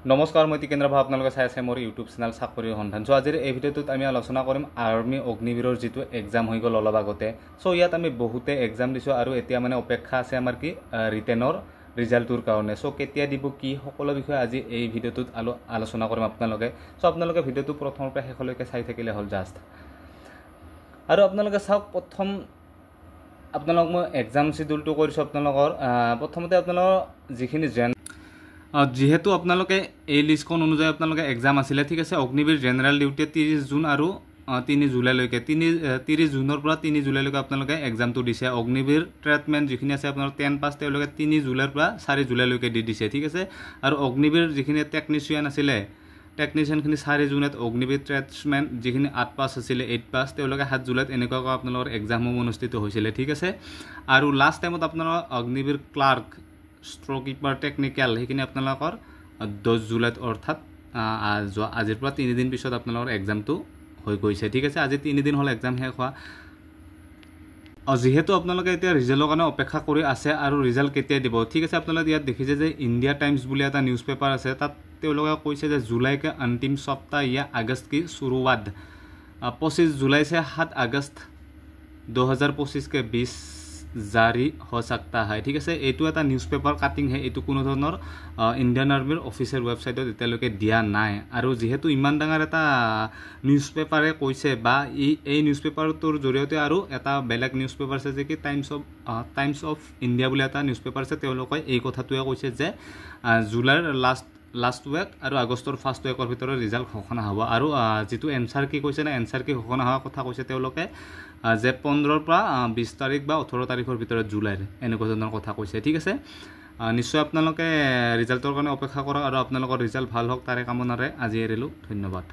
নমস্কাৰ মই টিকেন্দ্ৰ ভাই আপোনালোকে চাই আছে মোৰ ইউটিউব চেনেল চাকৰিৰ সন্ধান। সো আজিৰ এই ভিডিঅ'টোত আমি আলোচনা কৰিম আৰ্মি অগ্নিবীৰৰ যেটো এক্সাম হৈ গ'ল অলপ আগতে। সো ইয়াত আমি বহুতে এক্সাম দিছো আৰু এতিয়া মানে অপেক্ষা আছে আমাৰ কি ৰিটেনৰ ৰিজাল্টৰ কাৰণে। সো কেতিয়া দিব কি সকলো বিষয় আজি এই ভিডিঅ'টোত আলোচনা কৰিম আপোনালোকে। সো আপোনালোকে ভিডিঅ'টো প্ৰথমৰ পৰা শেষলৈকে চাই থাকিলে হ'ল জাষ্ট। আৰু আপোনালোকে চাওক প্ৰথম আপোনালোক মই এক্সাম শিডিউলটো কৰিছো আপোনালোকৰ প্ৰথমতে আপোনালোকৰ যিখিনি যেহেতু আপোনালোকে এই লিষ্টখন অনুযায়ী আপোনালোকে এক্সাম আছিলে ঠিক আছে। অগ্নিবীৰ জেনেৰেল ডিউটি 30 জুন আৰু 3 জুলাইলৈকে 30 জুনৰ পৰা 3 জুলাইলৈকে আপোনালোকে এক্সামটো দিছে। অগ্নিবীৰ ট্ৰেটমেণ্ট যিখিনি আছে আপোনালোক 10 পাছ তেওঁলোকে 3 জুলাইৰ পৰা 4 জুলাইলৈকে দি দিছে ঠিক আছে। আৰু অগ্নিবীৰ যিখিনি টেকনিচিয়ান আছিলে টেকনিচিয়ানখিনি 4 জুনত, অগ্নিবীৰ ট্ৰেটমেণ্ট যিখিনি 8 পাছ আছিলে 8 পাছ তেওঁলোকে 7 জুলাইত এনেকুৱাকৈ আপোনালোকৰ এক্সামসমূহ অনুষ্ঠিত হৈছিলে ঠিক আছে। আৰু লাষ্ট টাইমত আপোনালোকৰ Agniveer clerk store keeper technical সেইখিনি আপোনালোকৰ 10 জুলাইত অৰ্থাৎ আজিৰ পৰা 3 দিন পিছত আপোনালোকৰ এক্সামটো হৈ গৈছে ঠিক আছে। আজি 3 দিন হ'ল এক্সাম শেষ হোৱা। যেহেতু আপোনালোকে এতিয়া ৰিজাল্টৰ কাৰণে অপেক্ষা কৰি আছে আৰু ৰিজাল্ট কেতিয়া দিব ঠিক আছে। আপোনালোকে ইয়াত দেখিছে যে ইণ্ডিয়া টাইমছ বুলি এটা নিউজ পেপাৰ আছে, তাত তেওঁলোকে কৈছে যে जुलाई के अंतिम सप्ताह या अगस्त की शुरुआत 25 जुलाई से 7 अगस्त 2025 के बीच जारी हो सकता है ঠিক আছে। এইটো এটা নিউজ পেপাৰ কাটিং হে, এইটো কোনো ধৰণৰ ইণ্ডিয়ান আৰ্মিৰ অফিচিয়েল ৱেবছাইটত এতিয়ালৈকে দিয়া নাই। আৰু যেহেতু ইমান ডাঙৰ এটা নিউজ পেপাৰে কৈছে বা এই নিউজ পেপাৰটোৰ জৰিয়তে আৰু এটা বেলেগ নিউজ পেপাৰ আছে যে কি টাইমছ অফ ইণ্ডিয়া বুলি এটা নিউজ পেপাৰ আছে, তেওঁলোকে এই কথাটোৱে কৈছে যে জুলাইৰ লাষ্ট উইক আৰু আগষ্টৰ ফাৰ্ষ্ট উইকৰ ভিতৰত ৰিজাল্ট ঘোষণা হ'ব। আৰু যেটো এনসাৰ কি কৈছে না এনসাৰ কি ঘোষণা হোৱাৰ কথা কৈছে তেওঁলোকে যে 15 পৰা 20 তাৰিখ বা 18 তাৰিখৰ ভিতৰত জুলাইৰ এনেকুৱা ধৰণৰ কথা কৈছে ঠিক আছে। নিশ্চয় আপোনালোকে ৰিজাল্টৰ কাৰণে অপেক্ষা কৰক আৰু আপোনালোকৰ ৰিজাল্ট ভাল হওক তাৰে কামনাৰে আজি এৰিলোঁ। ধন্যবাদ।